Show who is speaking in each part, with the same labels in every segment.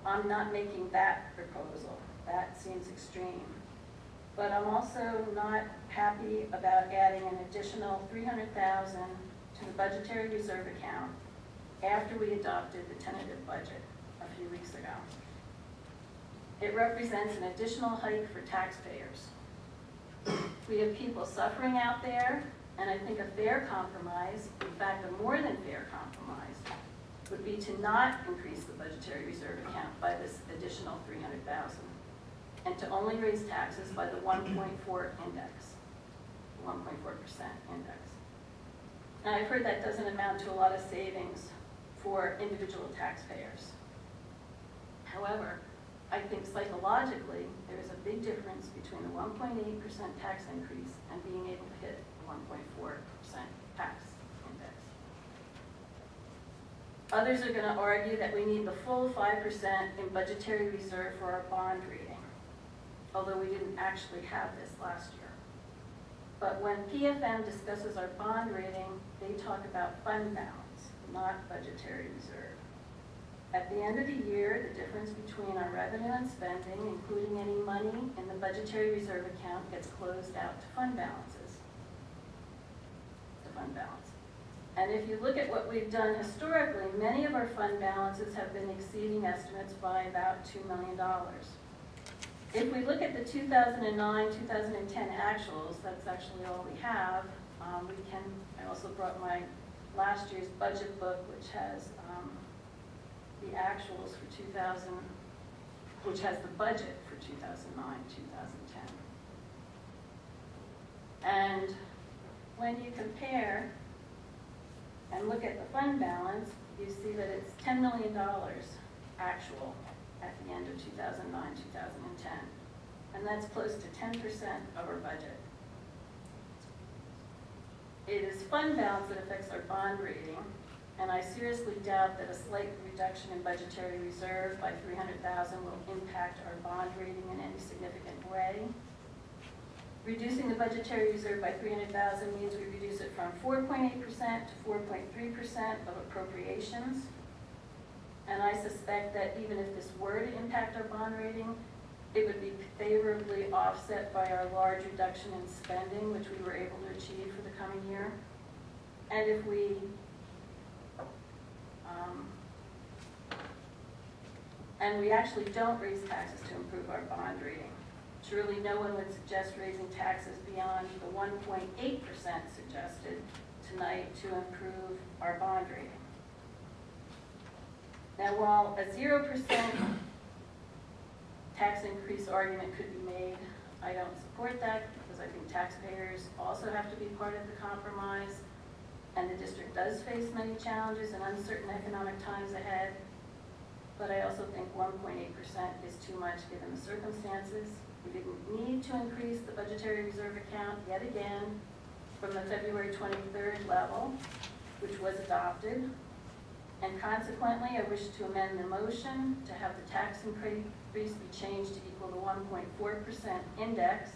Speaker 1: I'm not making that proposal. That seems extreme. But I'm also not happy about adding an additional $300,000 to the budgetary reserve account after we adopted the tentative budget a few weeks ago. It represents an additional hike for taxpayers. We have people suffering out there, and I think a fair compromise, in fact a more than fair compromise, would be to not increase the budgetary reserve account by this additional $300,000 and to only raise taxes by the 1.4 index, 1.4% index. And I've heard that doesn't amount to a lot of savings for individual taxpayers. However, I think psychologically there is a big difference between a 1.8% tax increase and being able to hit a 1.4% tax index. Others are going to argue that we need the full 5% in budgetary reserve for our bond rating, although we didn't actually have this last year. But when PFM discusses our bond rating, they talk about fund balance, not budgetary reserve. At the end of the year, the difference between our revenue and spending, including any money in the budgetary reserve account, gets closed out to fund balances. To fund balance. And if you look at what we've done historically, many of our fund balances have been exceeding estimates by about $2 million. If we look at the 2009, 2010 actuals, that's actually all we have. I also brought my last year's budget book, which has the actuals for 2000, which has the budget for 2009, 2010. And when you compare and look at the fund balance, you see that it's $10 million actual at the end of 2009, 2010. And that's close to 10% of our budget. It is fund balance that affects our bond rating, and I seriously doubt that a slight reduction in budgetary reserve by $300,000 will impact our bond rating in any significant way. Reducing the budgetary reserve by $300,000 means we reduce it from 4.8% to 4.3% of appropriations. And I suspect that even if this were to impact our bond rating, it would be favorably offset by our large reduction in spending, which we were able to achieve for the coming year. And if we actually don't raise taxes to improve our bond rating. Surely no one would suggest raising taxes beyond the 1.8% suggested tonight to improve our bond rating. Now, while a 0% tax increase argument could be made, I don't support that because I think taxpayers also have to be part of the compromise, and the district does face many challenges and uncertain economic times ahead. But I also think 1.8% is too much given the circumstances. We didn't need to increase the budgetary reserve account yet again from the February 23rd level, which was adopted. And consequently, I wish to amend the motion to have the tax increase be changed to equal the 1.4% index,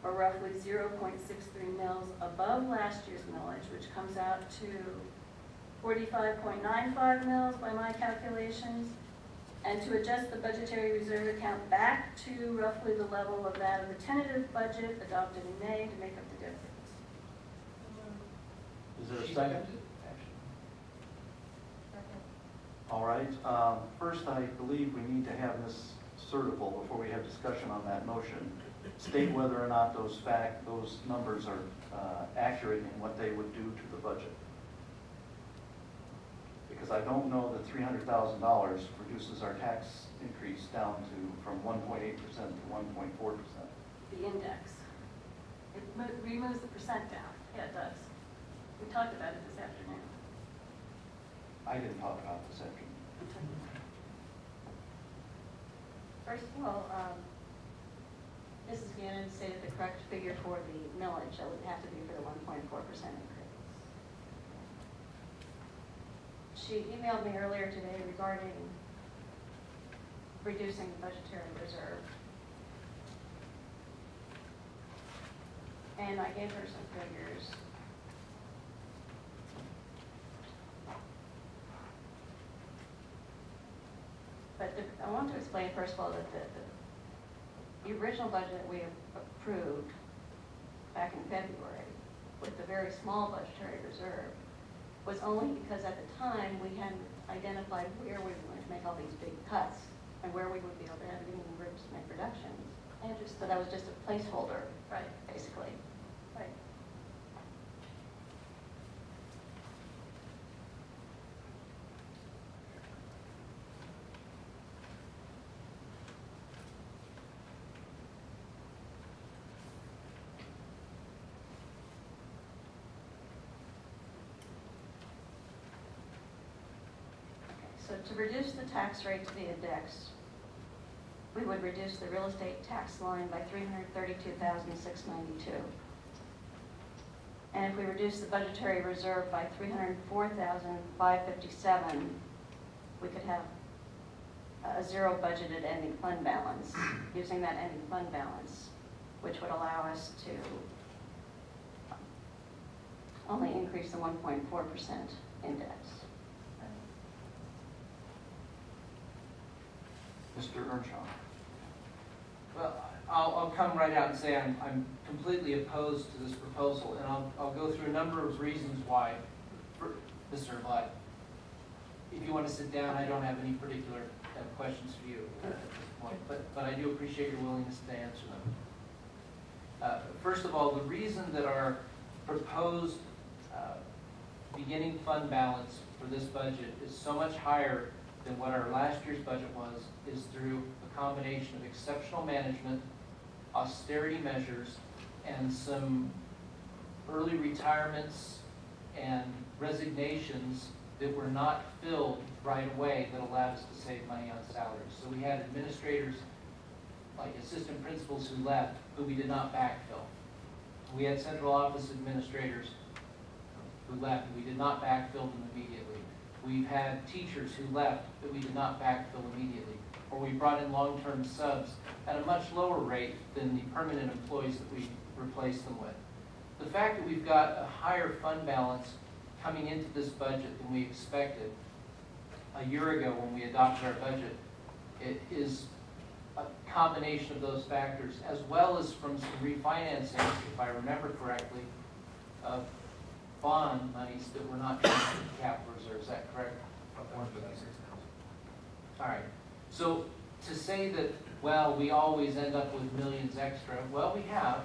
Speaker 1: or roughly 0.63 mils above last year's millage, which comes out to 45.95 mils by my calculations, and to adjust the budgetary reserve account back to roughly the level of that of the tentative budget adopted in May to make up the difference.
Speaker 2: Is there a second? All right. First, I believe we need to have Ms. Certable, before we have discussion on that motion, state whether or not those numbers are accurate in what they would do to the budget. Because I don't know that $300,000 reduces our tax increase down to from 1.8% to 1.4%.
Speaker 1: The index. It removes the percent down. Yeah, it does. We talked about it this afternoon.
Speaker 2: I didn't talk about this afternoon.
Speaker 3: First of all, Mrs. Gannon stated the correct figure for the millage. That would have to be for the 1.4% increase. She emailed me earlier today regarding reducing the budgetary reserve. And I gave her some figures. But I want to explain, first of all, that the original budget that we approved back in February with the very small budgetary reserve was only because at the time we hadn't identified where we were going to make all these big cuts and where we would be able to have any room to make reductions. So that was just a placeholder,
Speaker 1: Right,
Speaker 3: basically.
Speaker 1: right.
Speaker 3: So to reduce the tax rate to the index, we would reduce the real estate tax line by $332,692. And if we reduce the budgetary reserve by $304,557, we could have a zero budgeted ending fund balance, using that ending fund balance, which would allow us to only increase the 1.4% index.
Speaker 2: Mr. Earnshaw.
Speaker 4: Well, I'll come right out and say I'm completely opposed to this proposal, and I'll go through a number of reasons why. Mr. Vlad, if you want to sit down, I don't have any particular questions for you at this point, but I do appreciate your willingness to answer them. First of all, the reason that our proposed beginning fund balance for this budget is so much higher than what our last year's budget was is through a combination of exceptional management, austerity measures, and some early retirements and resignations that were not filled right away that allowed us to save money on salaries. So we had administrators, like assistant principals who left, who we did not backfill. We had central office administrators who left, and we did not backfill them immediately. We've had teachers who left that we did not backfill immediately, or we brought in long-term subs at a much lower rate than the permanent employees that we replaced them with. The fact that we've got a higher fund balance coming into this budget than we expected a year ago when we adopted our budget, it is a combination of those factors, as well as from some refinancing, if I remember correctly, of bond monies that were not transferred to capital reserve. Is that correct? All right. So to say that, well, we always end up with millions extra, well, we have,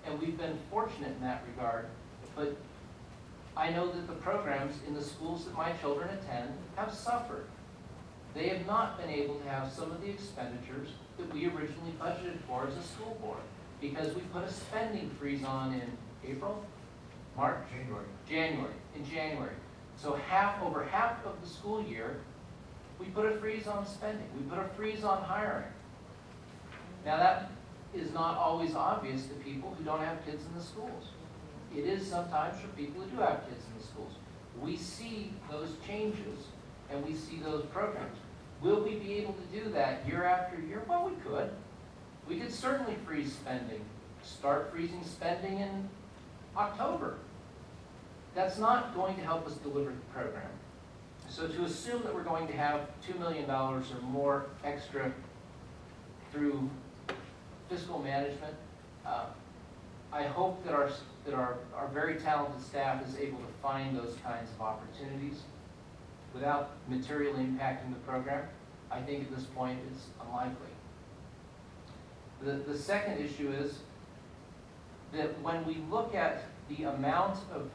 Speaker 4: and we've been fortunate in that regard, but I know that the programs in the schools that my children attend have suffered. They have not been able to have some of the expenditures that we originally budgeted for as a school board, because we put a spending freeze on in April, March? In January. So over half of the school year, we put a freeze on spending. We put a freeze on hiring. Now that is not always obvious to people who don't have kids in the schools. It is sometimes for people who do have kids in the schools. We see those changes and we see those programs. Will we be able to do that year after year? Well, we could. We could certainly freeze spending. Start freezing spending in October. That's not going to help us deliver the program. So to assume that we're going to have $2 million or more extra through fiscal management, I hope that our very talented staff is able to find those kinds of opportunities without materially impacting the program. I think at this point it's unlikely. The second issue is that when we look at the amount of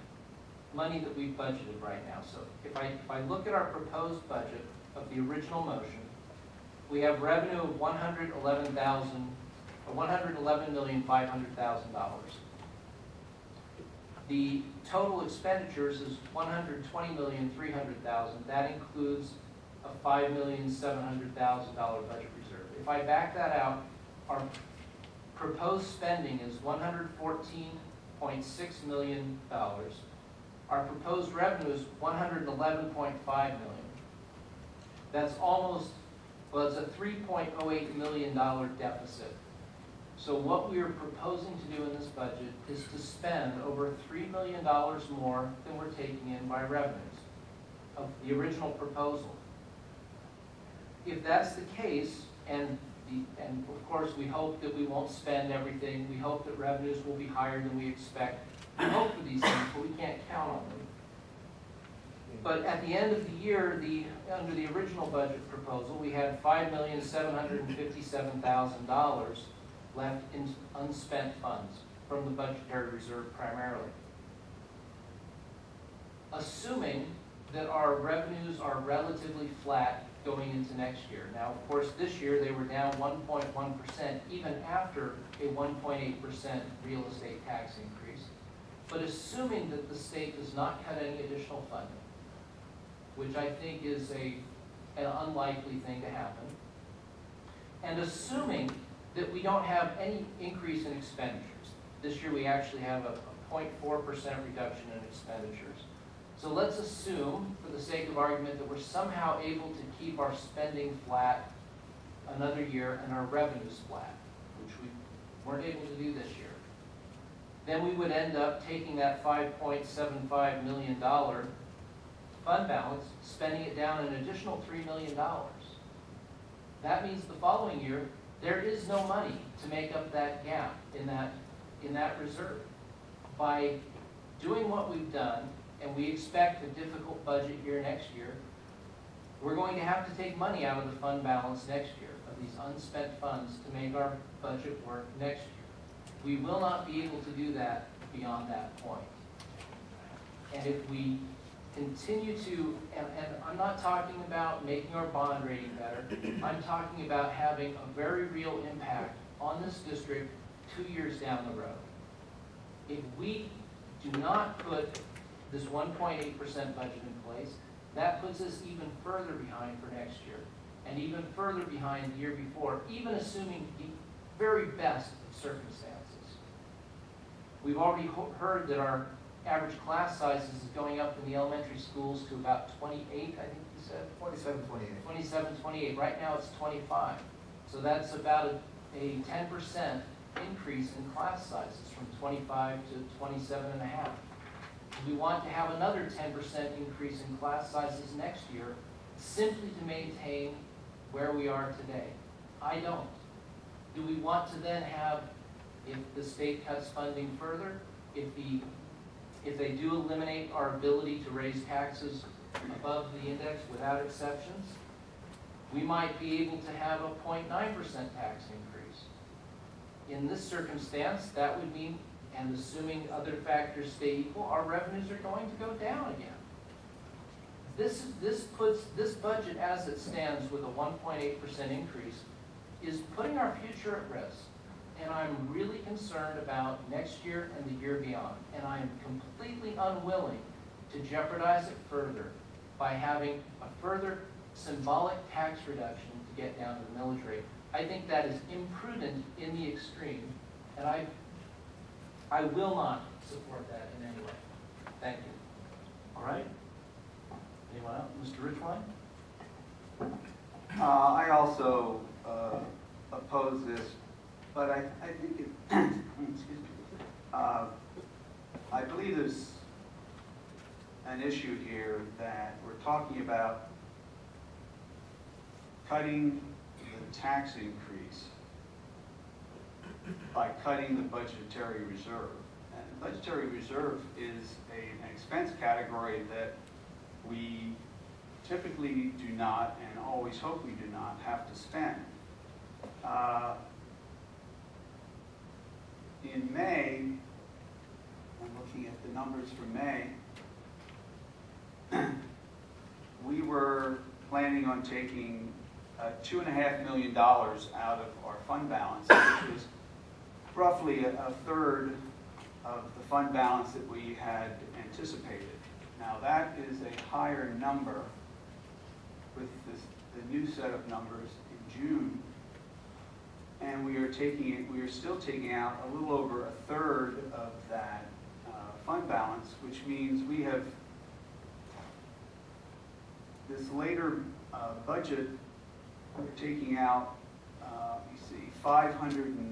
Speaker 4: money that we've budgeted right now, so if I look at our proposed budget of the original motion, we have revenue of $111,500,000. The total expenditures is $120,300,000. That includes a $5,700,000 budget reserve. If I back that out, our proposed spending is $114.6 million. Our proposed revenue is $111.5 million. That's almost, well, it's a $3.08 million deficit. So what we are proposing to do in this budget is to spend over $3 million more than we're taking in by revenues of the original proposal. if that's the case, and of course, we hope that we won't spend everything, we hope that revenues will be higher than we expect. We hope for these things, but we can't count on them. But at the end of the year, under the original budget proposal, we had $5,757,000 left in unspent funds from the budgetary reserve primarily. Assuming that our revenues are relatively flat going into next year. Now, of course, this year they were down 1.1%, even after a 1.8% real estate tax increase. But assuming that the state does not cut any additional funding, which I think is an unlikely thing to happen, and assuming that we don't have any increase in expenditures. This year we actually have a 0.4% reduction in expenditures. So let's assume, for the sake of argument, that we're somehow able to keep our spending flat another year and our revenues flat, which we weren't able to do this year. Then we would end up taking that $5.75 million fund balance, spending it down an additional $3 million. That means the following year, there is no money to make up that gap in that reserve. By doing what we've done, and we expect a difficult budget year next year, we're going to have to take money out of the fund balance next year, of these unspent funds, to make our budget work next year. We will not be able to do that beyond that point. And if we continue to, and I'm not talking about making our bond rating better, I'm talking about having a very real impact on this district 2 years down the road. If we do not put this 1.8% budget in place, that puts us even further behind for next year, and even further behind the year before, even assuming the very best of circumstances. We've already heard that our average class sizes is going up in the elementary schools to about 28, I think you said?
Speaker 5: 27, 28.
Speaker 4: 27, 28. Right now it's 25. So that's about a 10% increase in class sizes from 25 to 27 and a half. We want to have another 10% increase in class sizes next year simply to maintain where we are today. I don't. Do we want to then have, if the state cuts funding further, if they do eliminate our ability to raise taxes above the index without exceptions, we might be able to have a 0.9% tax increase. In this circumstance, that would mean, and assuming other factors stay equal, our revenues are going to go down again. This budget as it stands with a 1.8% increase is putting our future at risk. And I'm really concerned about next year and the year beyond. And I'm completely unwilling to jeopardize it further by having a further symbolic tax reduction to get down to the millage rate. I think that is imprudent in the extreme, and I will not support that in any way. Thank you.
Speaker 2: All right. Anyone else? Mr. Richwine?
Speaker 5: I also oppose this, but I think it, excuse me, I believe there's an issue here that we're talking about cutting the tax increase by cutting the budgetary reserve. And the budgetary reserve is an expense category that we typically do not, and always hope we do not, have to spend. In May, I'm looking at the numbers for May, we were planning on taking $2.5 million out of our fund balance, which was roughly a third of the fund balance that we had anticipated. Now that is a higher number with the new set of numbers in June, and we are still taking out a little over a third of that fund balance, which means we have this later budget. We're taking out, you see,